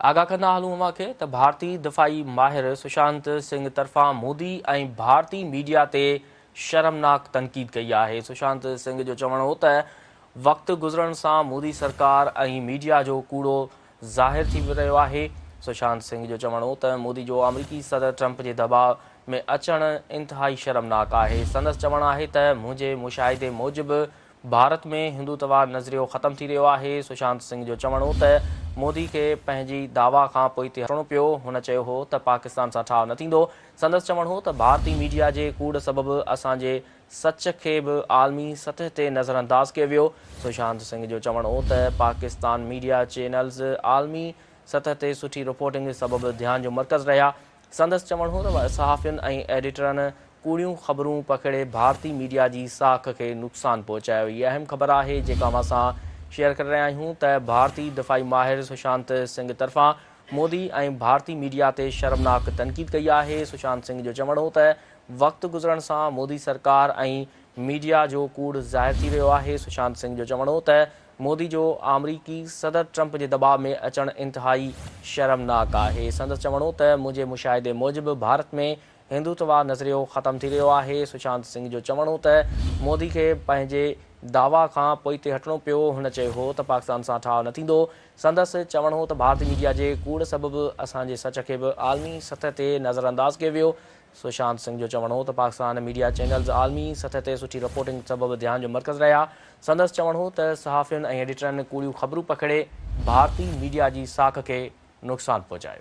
आगाह कंदा हलूं अव्हां खे त भारतीय दिफ़ाई माहिर सुशांत सिंह तरफ़ां मोदी ऐं भारतीय मीडिया ते शर्मनाक तनक़ीद कई आहे। सुशांत सिंह जो चवणु हो त वक़्तु गुज़रण सां मोदी सरकार ऐं मीडिया जो कूड़ो ज़ाहिर थी रहियो आहे। सुशांत सिंह जो चवणु हो त मोदी जो अमरीकी सदर ट्रंप जे दबाव में अचणु इंतिहाई शर्मनाक आहे। संदसि चवणु आहे त मुंहिंजे मुशाहिदे मूजिबि भारत में हिंदुत्व नज़रियो ख़तमु थी रहियो आहे। सुशांत सिंह जो चवणु हो त मोदी खे पंहिंजी दावा खां पोइ ते हटणो पियो। हुन चयो हो त पाकिस्तान सां ठाव न थींदो। संदसि चवणु हो त भारतीय मीडिया जे कूड़ सबबि असांजे सच खे बि आलमी सतह ते नज़रअंदाज़ कयो वियो। सुशांत सिंह जो चवणु हो त पाकिस्तान मीडिया चैनल्स आलमी सतह ते सुठी रिपोर्टिंग सबबि ध्यान जो मर्कज़ रहिया। संदसि चवणु हो त सहाफ़ियुनि ऐं एडिटरनि कूड़ियूं ख़बरूं पकिड़े भारतीय मीडिया जी साख खे नुक़सानु पहुचायो। इहा अहम ख़बर आहे जेका असां शेयर करे रहिया आहियूं त भारतीय दिफ़ाई माहिर सुशांत सिंह तरफ़ां मोदी ऐं भारतीय मीडिया ते शर्मनाक तनक़ीद कई आहे। सुशांत सिंह जो चवणु हो त वक़्तु गुज़रण सां मोदी सरकार ऐं मीडिया जो कूड़ ज़ाहिर थी रहियो आहे। सुशांत सिंह जो चवणु हो त मोदी जो अमरीकी सदर ट्रंप जे दबाव में अचणु इंतिहाई शर्मनाक आहे। संदसि चवणु हो त मुंहिंजे मुशाहिदे मूजिबि भारत में हिंदुत्व नज़रियो ख़तमु थी रहियो आहे। सुशांत सिंह जो चवणु हो त मोदी खे पंहिंजे दावा खां पोइ ते हटणो पियो। हुन चयो हो त पाकिस्तान सां ठाव न थींदो। संदसि चवणु हो त भारतीय मीडिया जे कूड़ सबबि असांजे सच खे बि आलमी सतह ते नज़रअंदाज़ कयो वियो। सुशांत सिंह जो चवणु हो त पाकिस्तान मीडिया चैनल्स आलमी सतह ते सुठी रिपोर्टिंग सबबि ध्यान जो मर्कज़ रहिया। संदसि चवणु हो त सहाफ़ियुनि ऐं एडिटरनि कूड़ियूं ख़बरूं पकिड़े भारतीय मीडिया जी साख खे नुक़सानु पहुचायो।